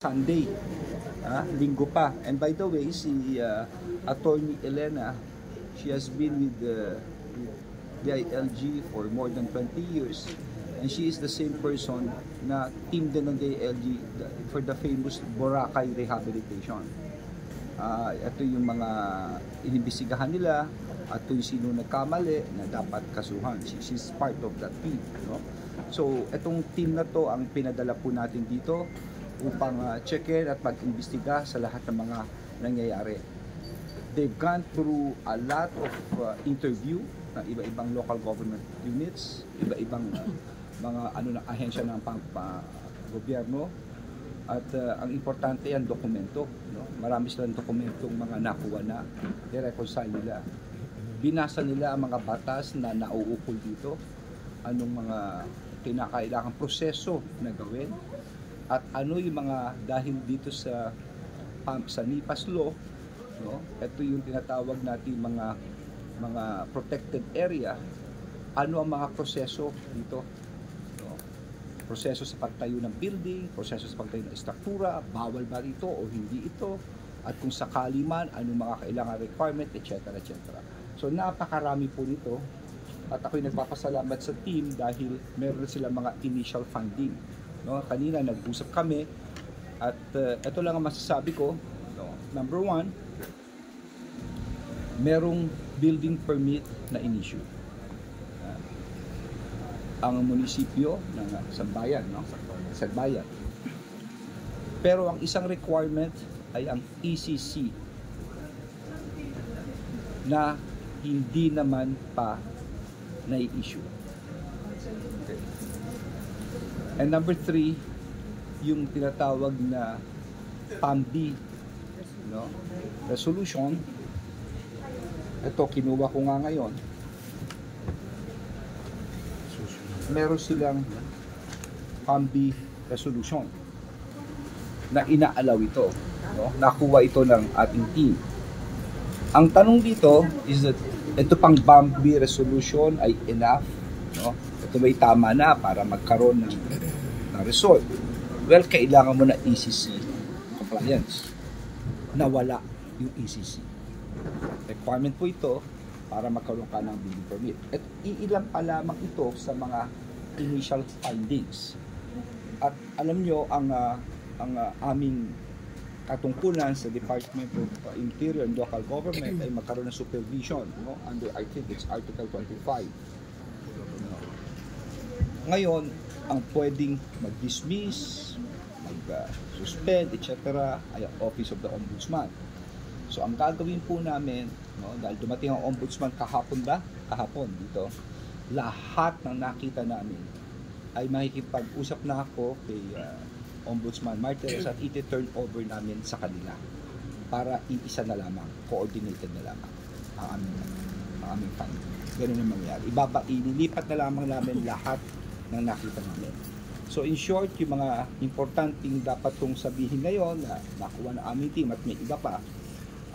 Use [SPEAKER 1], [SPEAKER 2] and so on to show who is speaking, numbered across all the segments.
[SPEAKER 1] Sunday, linggo pa. And by the way, si Attorney Elena, she has been with the DILG for more than 20 years. And she is the same person na team din ng DILG for the famous Boracay Rehabilitation. Ito yung mga inimbestigahan nila at ito yung sino nagkamali na dapat kasuhan. She's part of that team. No? So, itong team na to ang pinadala po natin dito upang check-in at mag-imbestiga sa lahat ng mga nangyayari. They've gone through a lot of interview ng iba-ibang local government units, iba-ibang mga ahensya ng gobyerno. At ang importante yan, dokumento. No? Marami silang dokumentong mga nakuha na, i-reconcile nila. Binasa nila ang mga batas na nauukol dito, anong mga kinakailangang proseso na gawin, at ano yung mga dahil dito sa NIPAS law, no? Ito yung tinatawag natin mga protected area, ano ang mga proseso dito. Proseso sa pagtayo ng building, proseso sa pagtayo ng estruktura, bawal ba ito o hindi ito, at kung sakali man, anong mga kailangan requirement, etc. etc. So napakarami po nito, at ako'y nagpapasalamat sa team dahil meron sila mga initial funding. No? Kanina nag-usap kami, at ito lang ang masasabi ko. No? Number one, merong building permit na in-issue. Ang munisipyo ng Sagbayan, no? Sagbayan. Pero ang isang requirement ay ang ECC na hindi naman pa na-issue. Okay. And number 3, yung tinatawag na PAMB, no? Resolution. Ito, kinuha ko nga ngayon. Meron silang PAMB resolution na inaalaw ito. No? Nakuha ito ng ating team. Ang tanong dito is that ito pang PAMB resolution ay enough. No? Ito ba'y tama na para magkaroon ng result? Well, kailangan mo na ECC compliance. Nawala yung ECC. Requirement po ito para magkaroon ka ng building permit. At iilan pa lamang ito sa mga initial findings. At alam nyo, ang aming katungkulan sa Department of Interior and Local Government ay magkaroon ng supervision, no? Under, I think it's Article 25. No? Ngayon, ang pwedeng mag-dismiss, mag-suspend, etc. ay ang Office of the Ombudsman. So ang gagawin po namin, no, dahil dumating ang ombudsman kahapon dito, lahat ng nakita namin ay makikipag-usap na ako kay Ombudsman Martires at iti-turn over namin sa kanila para iisa na lamang, coordinated na lamang ang aming fund. Ganun ang mangyayari. Inilipat na lamang namin lahat ng nakita namin. So in short, yung mga importanteng dapat kong sabihin ngayon na nakuha ng aming team at may iba pa,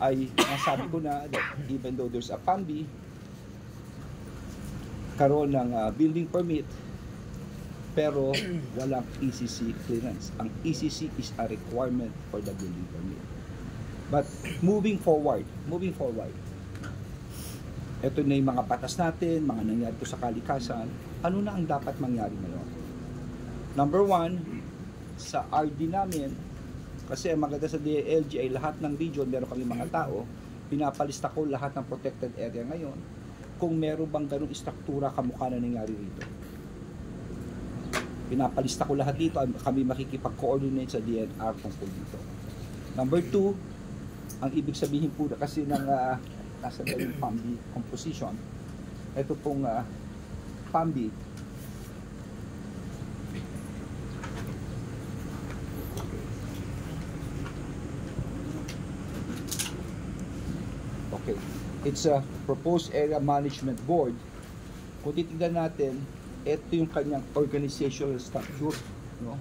[SPEAKER 1] ay nasabi ko na that even though there's a PAMB, karoon ng building permit, pero walang ECC clearance. Ang ECC is a requirement for the building permit. But moving forward, ito na yung mga batas natin, mga nangyari ko sa kalikasan, ano na ang dapat mangyari ngayon? Number 1, sa RD namin, kasi ang maganda sa DILG ay lahat ng region, meron kami mga tao, pinapalista ko lahat ng protected area ngayon, kung meron bang ganung istruktura kamukha na nangyari rito. Pinapalista ko lahat dito, kami makikipag-coordinate sa DNR tungkol dito. Number 2, ang ibig sabihin po kasi ng nasa yung PAMB composition, ito pong PAMB, okay, it's a proposed area management board. Kung titignan natin, ito yung kanyang organizational structure, no?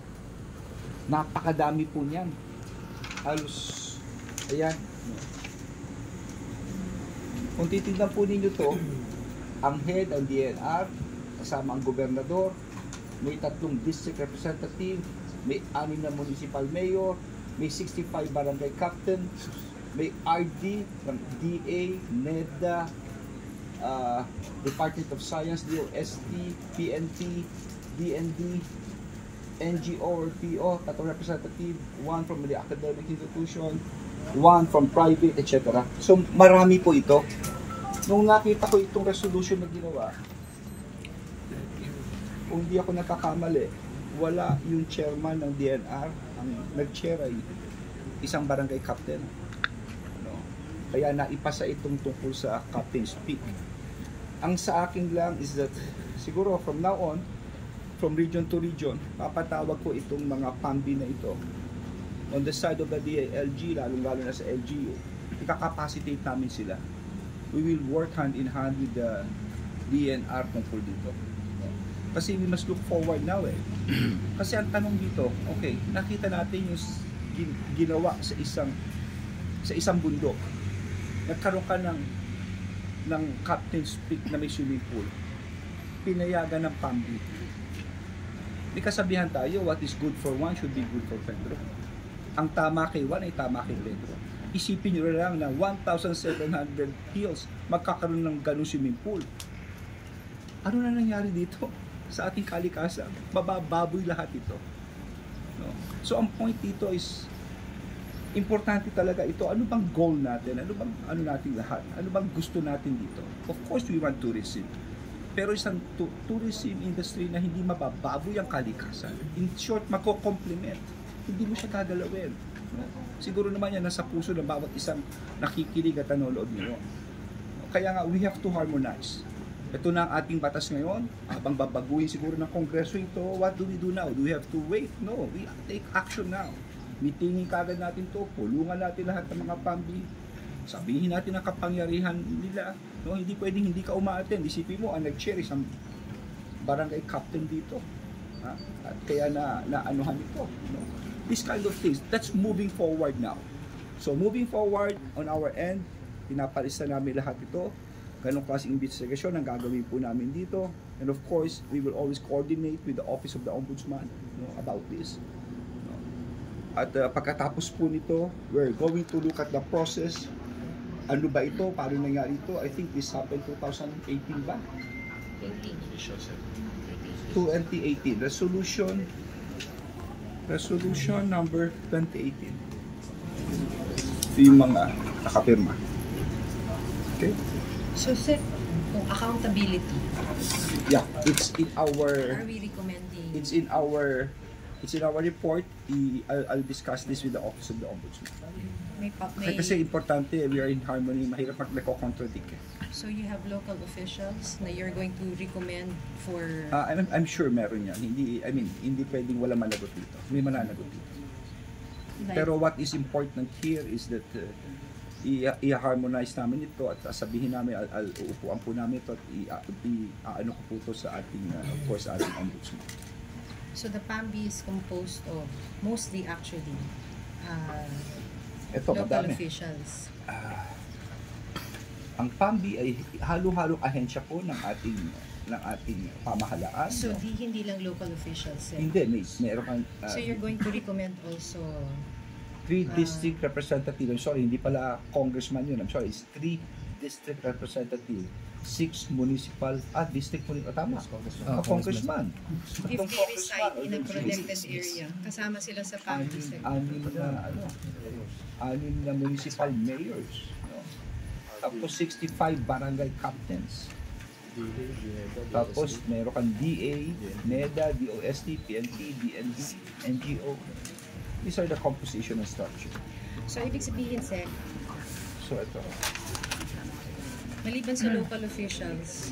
[SPEAKER 1] Napakadami po niyan. Halos, ayan. No? Kung titignan po ninyo to, ang head ang DNR, kasama ang gobernador, may 3 district representative, may 6 na municipal mayor, may 65 barangay captain, may RD ng DA, NEDA, Department of Science, DOST, PNP, DND, NGO or PO, 3 representative, 1 from the academic institution, 1 from private, etc. So marami po ito. Nung nakita ko itong resolution na ginawa, kung di ako nagkakamali, wala yung chairman ng DNR, ang nag-chair ay isang barangay captain. No? Kaya naipasa itong tungkol sa Captain's Peak. Ang sa akin lang is that, siguro from now on, from region to region, papatawag ko itong mga PAMBI na ito. On the side of the DILG, lalong-lalo na sa LGU, ika-capacitate namin sila. We will work hand in hand with the DNR tungkol dito. Kasi we must look forward now eh. Kasi ang tanong dito, okay, nakita natin yung ginawa sa isang bundok. Nagkaroon ka ng Captain's Peak na may swimming pool. Pinayagan ng PAMBI. May kasabihan tayo, what is good for one should be good for Pedro. Ang tama kay Juan ay tama kay Pedro. Isipin nyo lang na 1,700 hills magkakaroon ng ganung swimming pool. Ano na nangyari dito sa ating kalikasan? Mabababoy lahat ito. No? So ang point dito is, importante talaga ito. Ano bang goal natin? Ano natin lahat? Ano bang gusto natin dito? Of course, we want tourism. Pero isang tourism industry na hindi mabababoy ang kalikasan. In short, mako-complement. Hindi mo siya gagalawin. No? Siguro naman yan nasa puso ng bawat isang nakikinig at nanonood nyo. Kaya nga, we have to harmonize. Ito na ang ating batas ngayon. Habang babaguhin siguro ng Kongreso ito, what do we do now? Do we have to wait? No, we take action now. Meetingin kagad natin to, pulungan natin lahat ng mga PAMBI. Sabihin natin ang kapangyarihan nila. No, hindi pwedeng hindi ka umaattend. Isipin mo, ang nag-chair isang barangay captain dito. Ha? At kaya na-anuhan ito. No? This kind of things, that's moving forward now. So moving forward on our end, pinapalista namin lahat ito. Ganong klaseng investigation ang gagawin po namin dito. And of course, we will always coordinate with the Office of the Ombudsman, about this. At pagkatapos po nito, we're going to look at the process. Ano ba ito? Paano nangyari ito? I think this happened 2018 ba? 2018. Resolution number 2018. Ito yung mga nakapirma. Okay?
[SPEAKER 2] So, sir, accountability.
[SPEAKER 1] Yeah, it's in our...
[SPEAKER 2] Are we recommending?
[SPEAKER 1] It's in our report. I'll discuss this with the Office of the Ombudsman.
[SPEAKER 2] May
[SPEAKER 1] Kasi importante, we are in harmony. Mahirap nagko-contradict eh.
[SPEAKER 2] So you have local officials na you're going to recommend for...
[SPEAKER 1] I'm sure meron yan. Hindi pwedeng wala managot dito. May mananagot dito. Pero what is important here is that i-harmonize namin ito at sabihin namin, uupuan po namin ito at i-ano ko po ito sa ating, of course, sa ating ombudsman.
[SPEAKER 2] So the PAMBI is composed of mostly actually local officials.
[SPEAKER 1] Ang PAMBI ay halo-halong ahensya po ng ating pamahalaan.
[SPEAKER 2] So hindi lang local officials.
[SPEAKER 1] Hindi, meron kang...
[SPEAKER 2] so you're going to recommend also
[SPEAKER 1] 3 district representative. I'm sorry, hindi pala congressman yun. I'm sorry, it's 3 district representative, 6 municipal, district municipal, tama. Congressman.
[SPEAKER 2] If they reside in a protected area, kasama sila sa PAMBI.
[SPEAKER 1] Anim na municipal mayors. No? Tapos 65 barangay captains. Tapos meron kang DA, NEDA, DOST, PNP, DND, NGO. These are the composition and structure.
[SPEAKER 2] So ibig sabihin, sir,
[SPEAKER 1] so ito.
[SPEAKER 2] Maliban sa local officials,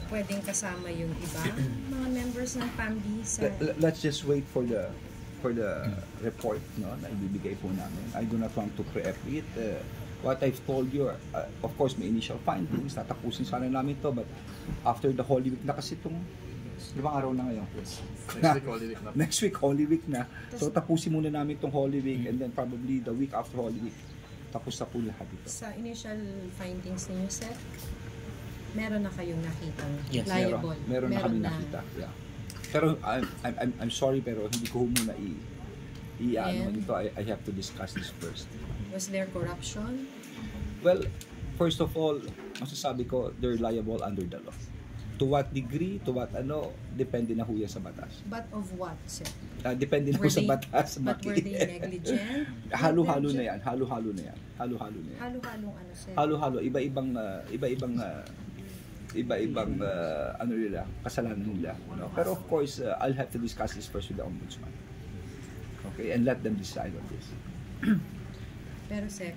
[SPEAKER 2] pwedeng kasama yung iba mga members ng PAMBI sa...
[SPEAKER 1] Let's just wait for the report, no, na ibibigay po namin. I do not want to preempt it. What I've told you, of course, may initial findings, tatapusin sana namin to, but after the Holy Week na kasi itong, limang araw na ngayon. Next week, Holy Week na. So tapusin muna namin itong Holy Week and then probably the week after Holy Week, tapos na po lahat ito.
[SPEAKER 2] Sa initial findings ninyo, sir, meron na kayong nakitang liable?
[SPEAKER 1] Meron na kami nakita. Yeah. Pero I'm sorry, pero hindi ko muna i-ano
[SPEAKER 2] And?
[SPEAKER 1] nito, I have to discuss this first.
[SPEAKER 2] Was there corruption?
[SPEAKER 1] Well, first of all, masasabi ko, they're liable under the law. To what degree, to what ano, depende na ho yan sa batas.
[SPEAKER 2] But of what, sir?
[SPEAKER 1] Depende na ho
[SPEAKER 2] Were
[SPEAKER 1] sa
[SPEAKER 2] they-
[SPEAKER 1] batas.
[SPEAKER 2] But were they negligent?
[SPEAKER 1] Halo-halo na yan. Halo-halo na yan. Halo-halo na yan.
[SPEAKER 2] Halo-halong ano, sir?
[SPEAKER 1] Halo-halo. Iba-ibang ano nila, kasalanan nila. No? Pero of course, I'll have to discuss this first with the ombudsman. Okay? And let them decide on this.
[SPEAKER 2] Pero, sir,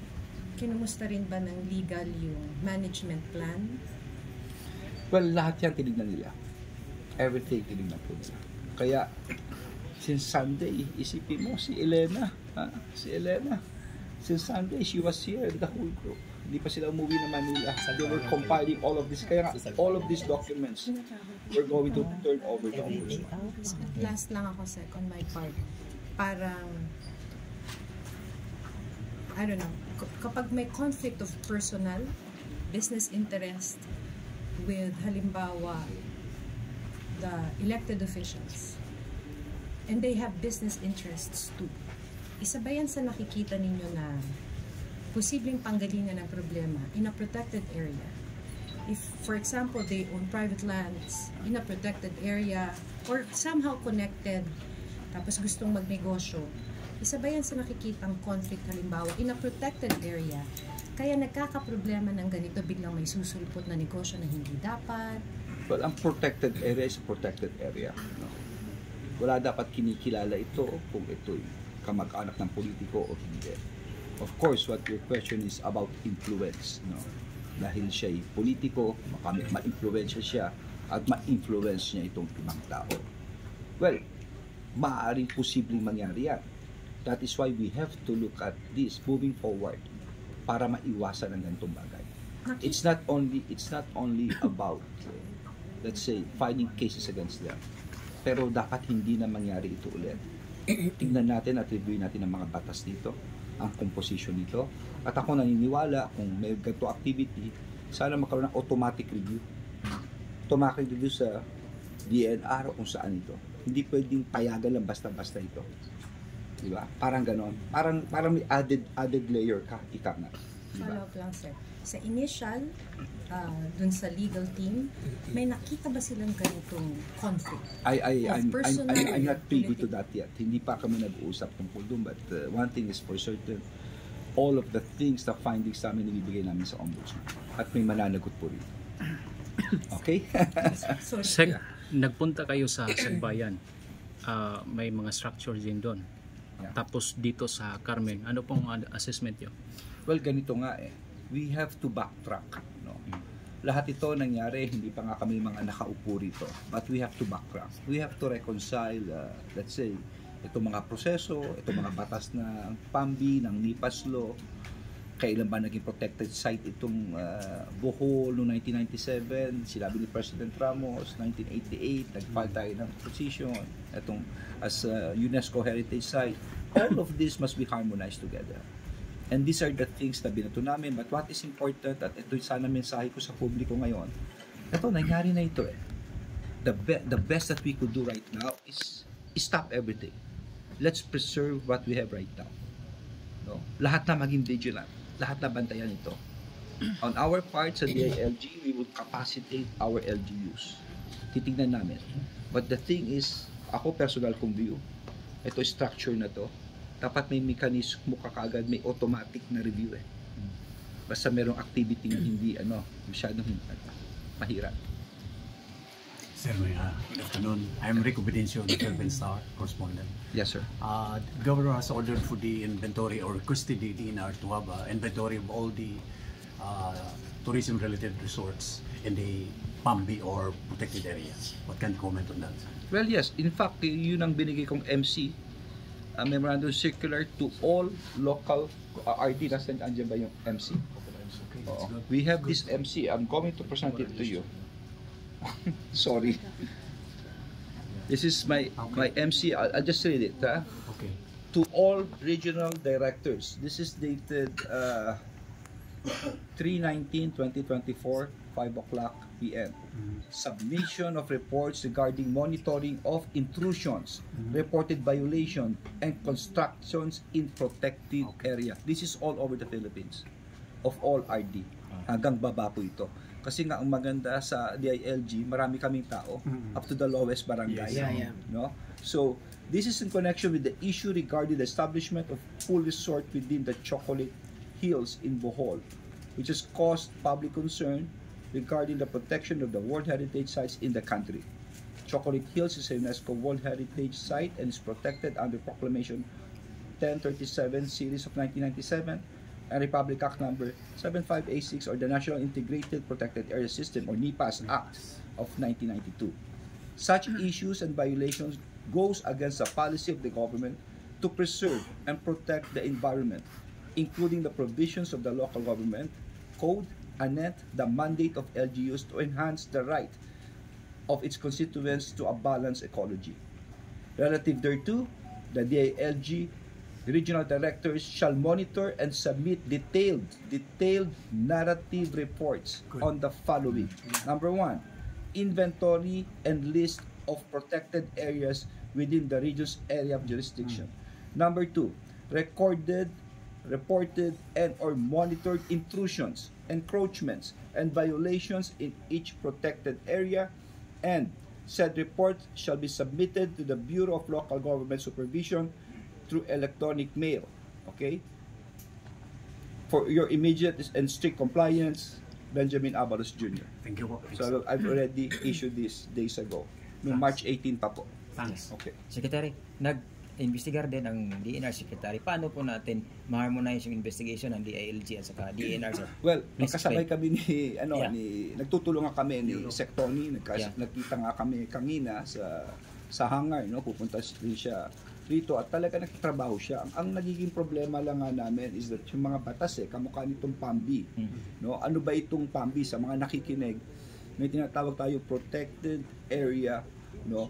[SPEAKER 2] kinumusta rin ba ng legal yung management plan?
[SPEAKER 1] Well, lahat yan tinignan nila. Everything tinignan po nila. Kaya, since Sunday, isipin mo, si Elena. Si Elena. Since Sunday, she was here, the whole group. Hindi pa sila umuwi na Manila. They were compiling all of this. Kaya nga, all of these documents, we're going to turn over to ombudsman.
[SPEAKER 2] Last lang ako, sir, on my part. Parang, I don't know, kapag may conflict of personal, business interest, with halimbawa the elected officials and they have business interests too. Isa ba yan sa nakikita ninyo na posibleng panggalingan ng problema in a protected area? If, for example, they own private lands in a protected area or somehow connected tapos gustong magnegosyo, isa ba yan sa nakikitang conflict halimbawa in a protected area? Kaya nagkakaproblema ng ganito, biglang may susulpot na negosyo na hindi dapat.
[SPEAKER 1] Well, ang protected area is a protected area. No? Wala dapat kinikilala ito kung ito'y kamag-anak ng politiko o hindi. Of course, what your question is about influence. No? Dahil siya'y politiko, ma-influensya siya at ma-influence niya itong ibang tao. Well, maaaring posibleng mangyari yan. That is why we have to look at this moving forward para maiwasan ang ganitong bagay. It's not only about let's say filing cases against them. Pero dapat hindi na mangyari ito ulit. Tingnan natin at review natin ang mga batas dito, ang composition nito. At ako naniniwala kung may ganito activity, sana magkaroon ng automatic review. Automatic review sa DNR o kung saan ito. Hindi pwedeng payagan lang basta-basta ito. Diba? Parang ganon. Parang may added layer ka, ika nga. Diba?
[SPEAKER 2] Follow up lang, sir. Sa initial, dun sa legal team, may nakita ba silang ganitong conflict?
[SPEAKER 1] I'm not privy to that yet. Hindi pa kami nag-uusap tungkol doon. But one thing is for certain, all of the things, the findings namin ibibigay namin sa ombudsman. At may mananagot po rin. Okay?
[SPEAKER 2] So,
[SPEAKER 3] Nagpunta kayo sa Sagbayan. May mga structures din doon.
[SPEAKER 1] Yeah.
[SPEAKER 3] Tapos dito sa Carmen, ano pong assessment yun?
[SPEAKER 1] Well, ganito nga eh. We have to backtrack. No? Lahat ito nangyari, hindi pa nga kami mga nakaupo rito. But we have to backtrack. We have to reconcile, let's say, itong mga proseso, itong mga batas ng PAMBI, ng NIPAS law, kailan ba naging protected site itong Bohol noong 1997, sinabi ni President Ramos, 1988, nag-file tayo ng petition, itong as UNESCO Heritage Site. All of this must be harmonized together. And these are the things na binato namin. But what is important, at ito sana mensahe ko sa publiko ngayon, ito, nangyari na ito eh. The best that we could do right now is stop everything. Let's preserve what we have right now. No? Lahat na maging vigilant. Lahat na bantayan ito. On our part sa DILG, we would capacitate our LGUs. Titignan namin. But the thing is, ako personal kong view, ito structure na to, dapat may mechanism ka kaagad, may automatic na review eh. Basta merong activity na hindi masyadong mahirap.
[SPEAKER 4] Sir, good afternoon. I'm Rico Bidencio, the Philippine Star correspondent.
[SPEAKER 1] Yes, sir.
[SPEAKER 4] The governor has ordered for the inventory or custody DNR to have an inventory of all the tourism-related resorts in the PAMBI or protected areas. What can you comment on that?
[SPEAKER 1] Well, yes. In fact, yun ang binigay kong MC, memorandum circular to all local RD. Andyan ba yung MC?
[SPEAKER 4] Okay, that's good.
[SPEAKER 1] We have this MC. I'm going to present it to you. Sorry. This is my MC. I'll just read it.
[SPEAKER 4] Okay.
[SPEAKER 1] To all regional directors. This is dated 3/19/2024, 5 o'clock p.m. Submission of reports regarding monitoring of intrusions, reported violation, and constructions in protected area. This is all over the Philippines, of all RD. Hanggang baba po ito. Kasi nga ang maganda sa DILG, marami kaming tao, up to the lowest barangay. No? So, this is in connection with the issue regarding the establishment of pool resort within the Chocolate Hills in Bohol, which has caused public concern regarding the protection of the World Heritage Sites in the country. Chocolate Hills is a UNESCO World Heritage Site and is protected under Proclamation 1037 Series of 1997 and Republic Act number 7586, or the National Integrated Protected Area System, or NIPAS Act of 1992. Such issues and violations goes against the policy of the government to preserve and protect the environment, including the provisions of the local government code, and the mandate of LGUs to enhance the right of its constituents to a balanced ecology. Relative thereto, the DILG regional directors shall monitor and submit detailed narrative reports on the following. Number 1, inventory and list of protected areas within the region's area of jurisdiction. Number 2, reported and or monitored intrusions, encroachments, and violations in each protected area, and said report shall be submitted to the Bureau of Local Government Supervision through electronic mail. Okay? For your immediate and strict compliance, Benjamin Abalos Jr.
[SPEAKER 4] Thank you po.
[SPEAKER 1] So I've already issued this days ago. No, March 18 pa po.
[SPEAKER 4] Thanks.
[SPEAKER 1] Okay.
[SPEAKER 5] Secretary, nag-investigar din ang DNR Secretary. Paano po natin ma-harmonize yung investigation ng DILG at saka DNR, sir?
[SPEAKER 1] Well,
[SPEAKER 5] Please
[SPEAKER 1] kasabay
[SPEAKER 5] explain.
[SPEAKER 1] kami nagtutulungan kami ni Sec Tony,
[SPEAKER 5] Yeah.
[SPEAKER 1] nagkita nga kami kanina sa hangar, no? Pupunta rin siya rito at talaga nagtatrabaho siya. Ang nagiging problema lang nga namin is that yung mga batas kamukha nitong PAMBI. No? Ano ba itong PAMBI sa mga nakikinig? May tinatawag tayo Protected Area, no?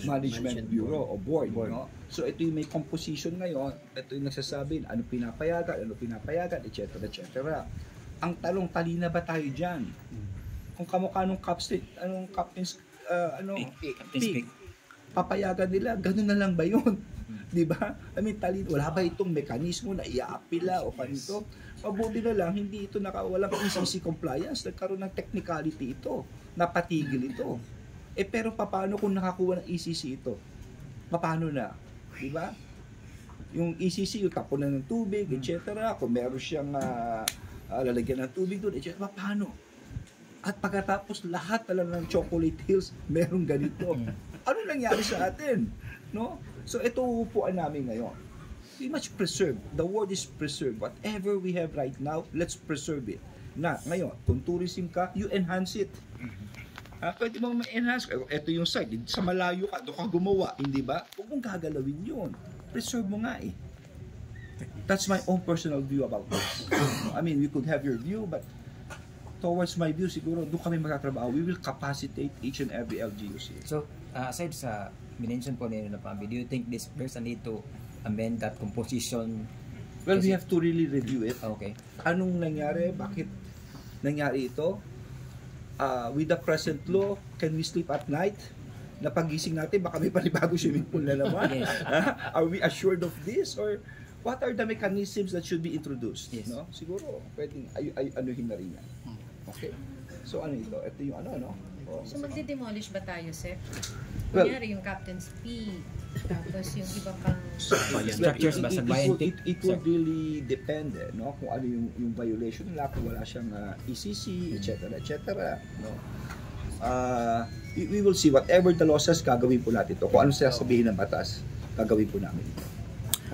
[SPEAKER 1] Management Bureau o Board, no? So ito yung may composition ngayon, ito yung nagsasabi ano pinapayagan, etc. Ang talong, talina ba tayo diyan? Kung kamukha nung captain's peak, papayagan nila, ganun na lang ba yun? Di ba? I mean, wala ba itong mekanismo na iaapila o kanito? Mabuti na lang, hindi ito walang ECC compliance, nagkaroon ng technicality ito, napatigil ito. Pero paano kung nakakuha ng ECC ito? Paano na? Di ba? Yung ECC, yung tapon na ng tubig, etc. Kung meron siyang lalagyan ng tubig doon, etc. Paano? At pagkatapos lahat na lang ng Chocolate Hills, meron ganito. Ano nangyari sa atin? No? So ito uupuan namin ngayon. We must preserve. The word is preserve. Whatever we have right now, let's preserve it. Na, ngayon, kung tourism ka, you enhance it. Pwede mong ma-enhance. Ito yung site. Sa malayo ka, doon ka gumawa. Hindi ba? Huwag mong gagalawin yun. Preserve mo nga eh. That's my own personal view about this. I mean, we could have your view, but towards my view, siguro, doon kami magkatrabaho. We will capacitate each and every LGUs here.
[SPEAKER 5] So, aside sa minention po ninyo na PAMBI, do you think there's a need to amend that composition?
[SPEAKER 1] Well, we have to really review it.
[SPEAKER 5] Okay.
[SPEAKER 1] Anong nangyari? Bakit nangyari ito? With the present law, can we sleep at night? Napagising natin, baka may panibago swimming pool na naman.
[SPEAKER 5] Yes.
[SPEAKER 1] Are we assured of this? Or what are the mechanisms that should be introduced?
[SPEAKER 5] Yes.
[SPEAKER 1] No? Siguro, pwedeng anuhin na rin yan. Okay. So ano ito? Ito yung ano? Oh.
[SPEAKER 2] So magde-demolish ba tayo, Sep?
[SPEAKER 1] Well,
[SPEAKER 2] Kunyari yung Captain's Peak, tapos yung iba pang...
[SPEAKER 5] Structures ba sa bayan?
[SPEAKER 1] It would really depend, no? Kung ano yung violation nila, kung wala siyang ECC, etc. No? We will see whatever the law says, gagawin po natin ito. Kung ano sasabihin ng batas, gagawin po namin.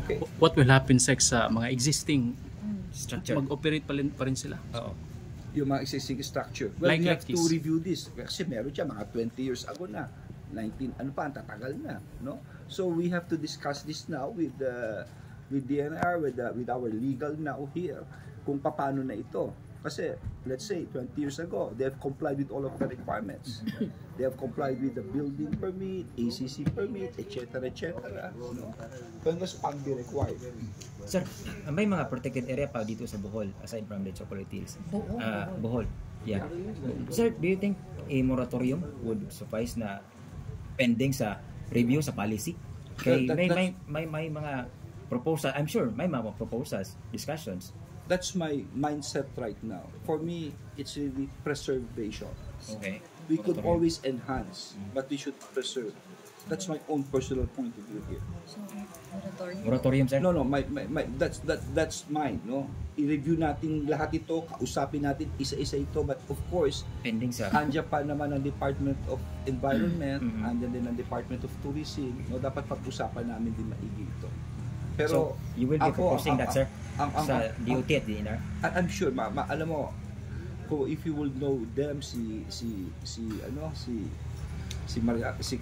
[SPEAKER 1] Okay.
[SPEAKER 3] What will happen sa mga existing
[SPEAKER 5] Structure.
[SPEAKER 3] mag-operate pa rin sila?
[SPEAKER 5] Oo.
[SPEAKER 1] Yung mga existing structure. Well, we have
[SPEAKER 3] Like
[SPEAKER 1] to
[SPEAKER 3] this.
[SPEAKER 1] review this. Kasi meron siya mga 20 years ago na. 19, ang tatagal na. No? So we have to discuss this now with DNR, with our legal now here, kung paano na ito. Kasi, let's say, 20 years ago, they have complied with all of the requirements. They have complied with the building permit, ACC permit, etc. No? When was PAMBI required?
[SPEAKER 5] Sir, may mga protected area pa dito sa Bohol aside from the Chocolate Hills.
[SPEAKER 2] Bohol.
[SPEAKER 5] Bohol. Yeah. Sir, do you think a moratorium would suffice na pending sa review sa policy? Kay may mga proposal, I'm sure may mga proposals, discussions.
[SPEAKER 1] That's my mindset right now. For me, it's really preservation.
[SPEAKER 5] Okay.
[SPEAKER 1] We could always enhance, but we should preserve. That's my own personal point of view here.
[SPEAKER 2] So, moratorium.
[SPEAKER 5] Moratorium, sir?
[SPEAKER 1] No, that's mine, no? I-review natin lahat ito, kausapin natin isa-isa ito, but of course,
[SPEAKER 5] Pending sa...
[SPEAKER 1] andyan pa naman ang Department of Environment, andyan din ang Department of Tourism, no? Dapat pag-usapan namin din maigi ito. Pero
[SPEAKER 5] So, you will be proposing that, sir? Sa DOT at DNR?
[SPEAKER 1] I'm sure, alam mo, if you will know them, si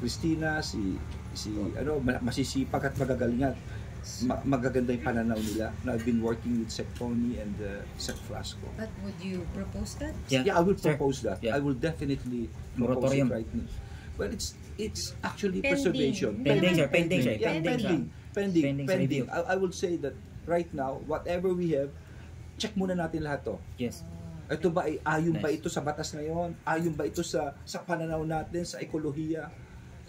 [SPEAKER 1] Christina, masisipag at magagalingan. Magaganda yung pananaw nila. Na I've been working with Sec Tony and Sec Flasco.
[SPEAKER 2] But would you propose that?
[SPEAKER 1] Yeah, I will
[SPEAKER 5] Sir.
[SPEAKER 1] propose that.
[SPEAKER 5] Yeah.
[SPEAKER 1] I will definitely propose
[SPEAKER 5] Moratorium.
[SPEAKER 1] it right now. Well, it's actually
[SPEAKER 2] Pending.
[SPEAKER 1] preservation.
[SPEAKER 5] Pending, sir. Pending, sir.
[SPEAKER 1] Yeah,
[SPEAKER 5] Pending.
[SPEAKER 1] pending.
[SPEAKER 5] sa review.
[SPEAKER 1] I would say that right now, whatever we have, check muna natin lahat to.
[SPEAKER 5] Yes.
[SPEAKER 1] Ito ba ay ayon ba
[SPEAKER 5] Nice.
[SPEAKER 1] ito sa batas ngayon? Ayon ba ito sa pananaw natin sa ekolohiya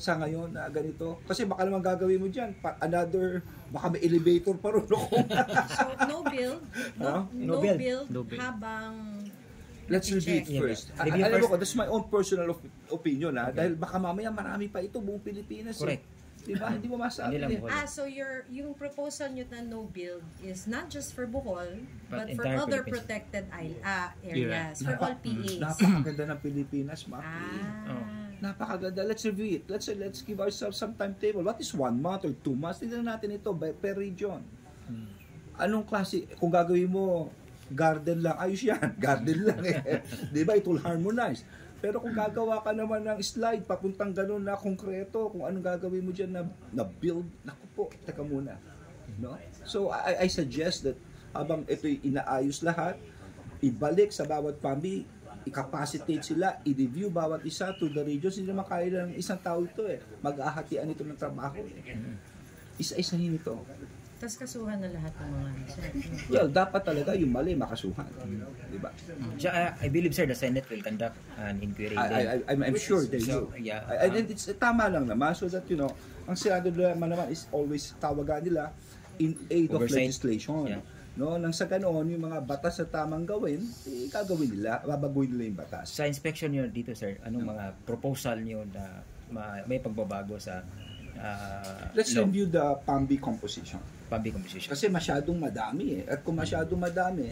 [SPEAKER 1] sa ngayon na ganito? Kasi baka naman gagawin mo diyan baka may elevator pa ron.
[SPEAKER 2] So, no build,
[SPEAKER 1] Huh?
[SPEAKER 2] no
[SPEAKER 5] No build.
[SPEAKER 2] build
[SPEAKER 3] No build.
[SPEAKER 2] habang
[SPEAKER 1] Let's review it
[SPEAKER 2] check.
[SPEAKER 5] Yeah,
[SPEAKER 1] first.
[SPEAKER 5] review
[SPEAKER 1] Alam
[SPEAKER 5] first.
[SPEAKER 1] mo, that's my own personal opinion dahil baka mamaya marami pa ito buong Pilipinas.
[SPEAKER 5] Correct.
[SPEAKER 1] Diba? Hindi mo masabi.
[SPEAKER 5] Hindi lang
[SPEAKER 1] eh.
[SPEAKER 5] Bohol.
[SPEAKER 2] So yung proposal nyo na no build is not just for Bohol, but for
[SPEAKER 5] entire
[SPEAKER 2] other
[SPEAKER 5] Philippines.
[SPEAKER 2] protected areas, for all PAs.
[SPEAKER 1] Napakaganda ng Pilipinas, Maki.
[SPEAKER 5] Oh.
[SPEAKER 1] Napakaganda. Let's review it. Let's give ourselves some timetable. What is 1 month or 2 months? Tignan natin ito per region. Anong klase? Kung gagawin mo garden lang, ayos yan. Garden lang eh. Di ba? It will harmonize. Pero kung gagawa ka naman ng slide, papuntang ganun na konkreto, kung anong gagawin mo dyan na build, naku po, teka muna. No? So, I suggest that habang ito'y inaayos lahat, ibalik sa bawat family, i-capacitate sila, i-review bawat isa to the regions. Hindi naman kaya ng isang tao ito eh. Mag-ahatian ito ng trabaho. Isa-isahin ito.
[SPEAKER 2] Tapos kasuhan na lahat ng mga
[SPEAKER 1] Well, dapat talaga yung mali makasuhan. Di ba?
[SPEAKER 5] I believe, sir, the Senate will conduct an inquiry.
[SPEAKER 1] I'm sure they
[SPEAKER 5] So,
[SPEAKER 1] will.
[SPEAKER 5] yeah.
[SPEAKER 1] And it's tama lang naman so that, ang Senado naman is always tawagan nila in aid of
[SPEAKER 5] Oversight.
[SPEAKER 1] legislation.
[SPEAKER 5] Yeah.
[SPEAKER 1] No, nang sa ganoon, yung mga batas na tamang gawin, gagawin nila, babaguhin nila yung batas.
[SPEAKER 5] Sa inspection nyo dito, sir, anong mga proposal nyo na may pagbabago sa
[SPEAKER 1] Let's
[SPEAKER 5] law,
[SPEAKER 1] review the PAMBI composition.
[SPEAKER 5] public composition?
[SPEAKER 1] Kasi masyadong madami eh. At kung masyadong madami,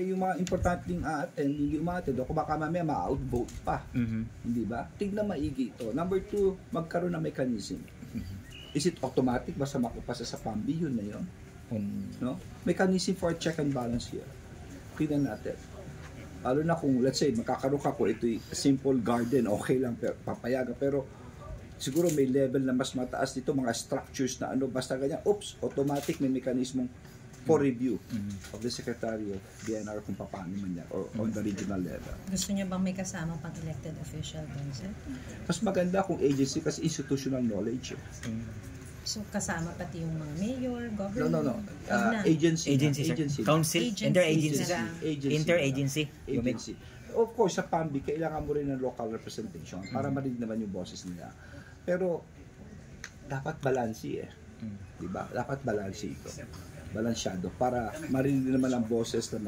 [SPEAKER 1] yung mga importanteng a-attend, hindi umattend. O kung baka mamaya ma-outvote pa.
[SPEAKER 5] Mhm.
[SPEAKER 1] Hindi ba? Tignan maigi ito. Number 2, magkaroon ng mechanism. Is it automatic? Basta makapasa sa PAMBI, yun na yun. No? Mechanism for check and balance here. Tignan natin. Lalo na kung, let's say, makakaroon ka kung ito'y simple garden, okay lang, pero papayagan. Pero siguro may level na mas mataas dito, mga structures na basta ganyan, automatic may mekanismong for review of the Secretary of DNR kung paano man yan, or on the regional level.
[SPEAKER 2] Gusto niyo bang may kasama pang elected official doon, sir?
[SPEAKER 1] Mas maganda kung agency kasi institutional knowledge.
[SPEAKER 2] So kasama pati yung mga mayor, governor?
[SPEAKER 1] No.
[SPEAKER 2] Wag na.
[SPEAKER 1] Agency.
[SPEAKER 5] Agency, sir. Council,
[SPEAKER 2] Agency.
[SPEAKER 5] interagency.
[SPEAKER 1] Agency.
[SPEAKER 5] Interagency. You make-
[SPEAKER 1] Agency. Of course, sa PAMBI, kailangan mo rin ng local representation para marinig naman yung boses nila. Pero, dapat balansi eh. Diba? Dapat balansi ito. Balansyado. Para marinig naman ang boses ng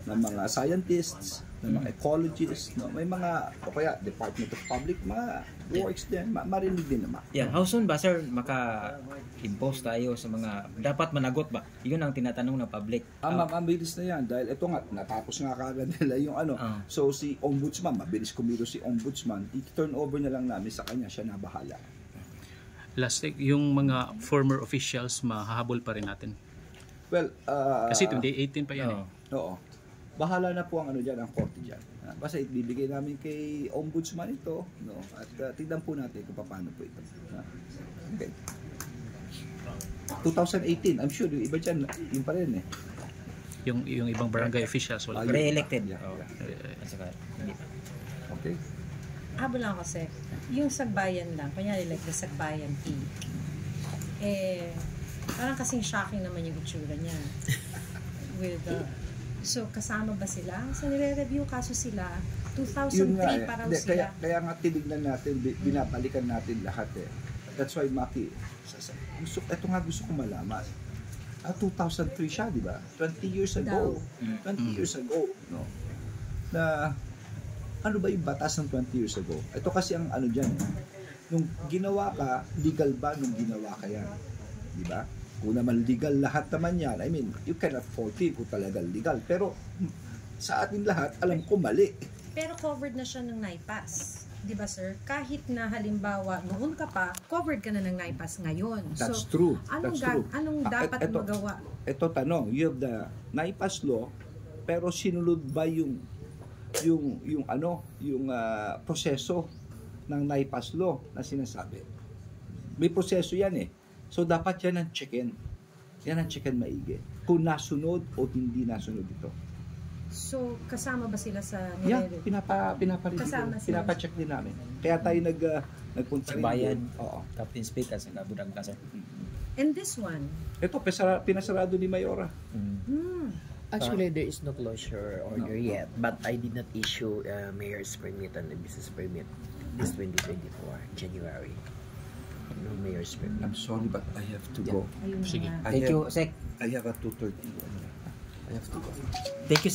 [SPEAKER 1] mga scientists, ng mga ecologists, no? May mga, o kaya Department of Public, mga works din, marinig din naman.
[SPEAKER 5] Yeah, how soon ba, sir, maka-impose tayo sa mga dapat managot ba? Yun ang tinatanong ng public.
[SPEAKER 1] Mabilis na yan dahil ito nga natapos nga kagad nila yung so si Ombudsman, mabilis kumilos si Ombudsman, i-turn over na lang namin sa kanya, siya na bahala.
[SPEAKER 3] Last thing, yung mga former officials mahahabol pa rin natin.
[SPEAKER 1] Well,
[SPEAKER 3] Kasi 2018 pa yan eh.
[SPEAKER 1] oo. Bahala na po ang ang korte diyan. Basta ibibigay namin kay Ombudsman ito, no? At tignan po natin kung paano po ito. Okay. 2018, I'm sure yung iba diyan, yun pa rin eh.
[SPEAKER 3] Yung ibang barangay officials wala.
[SPEAKER 5] Re-elected.
[SPEAKER 1] Yeah.
[SPEAKER 5] At saka, hindi.
[SPEAKER 1] Okay.
[SPEAKER 2] Habol lang kasi, yung Sagbayan lang, kunyari like the Sagbayan Tea, parang kasing shocking naman yung itsura niya. With So, kasama ba sila? Sa nire-review kaso sila,
[SPEAKER 1] Yun nga
[SPEAKER 2] 2003 pa raw
[SPEAKER 1] Kaya,
[SPEAKER 2] sila.
[SPEAKER 1] kaya nga tinignan natin, binabalikan natin lahat eh. That's why, Maki, ito nga gusto kong malaman. 2003 siya, di ba? 20 years ago. 20 years ago, no? Na, ano ba yung batas ng 20 years ago? Ito kasi ang ano dyan, nung ginawa ka, legal ba nung ginawa ka yan? Di ba? Kung naman legal lahat naman yan, I mean, you cannot fault it kung talagang legal. Pero, sa atin lahat, alam ko mali.
[SPEAKER 2] Pero covered na siya ng NIPAS. Di ba, sir? Kahit na halimbawa, noon ka pa, covered ka na ng NIPAS ngayon.
[SPEAKER 1] That's true.
[SPEAKER 2] Anong,
[SPEAKER 1] That's true.
[SPEAKER 2] anong dapat magawa?
[SPEAKER 1] Ito tanong, you have the NIPAS law, pero sinulod ba yung proseso ng NIPAS law na sinasabi? May proseso yan eh. So dapat yan ang check-in. Yan ang check-in maigi. Kung nasunod o hindi nasunod ito.
[SPEAKER 2] So, kasama ba sila sa
[SPEAKER 1] Yeah,
[SPEAKER 2] nire-review? Kasama sila.
[SPEAKER 1] pinapacheck din namin. Kaya tayo nagpunta rin
[SPEAKER 5] Bayan,
[SPEAKER 1] doon. Oo.
[SPEAKER 5] Captain Speak, as ang budang ka, sir.
[SPEAKER 2] And this one?
[SPEAKER 1] Ito, pinasarado ni Mayora.
[SPEAKER 6] Actually, there is no closure order
[SPEAKER 1] No.
[SPEAKER 6] yet, but I did not issue a mayor's permit and a business permit this 2024, January. No mayor's permit.
[SPEAKER 1] I'm sorry but I have to go.
[SPEAKER 2] Ayun
[SPEAKER 3] Sige.
[SPEAKER 2] nga.
[SPEAKER 5] Thank you, Sec.
[SPEAKER 1] I have a 2:30. I have to go.
[SPEAKER 5] Thank you,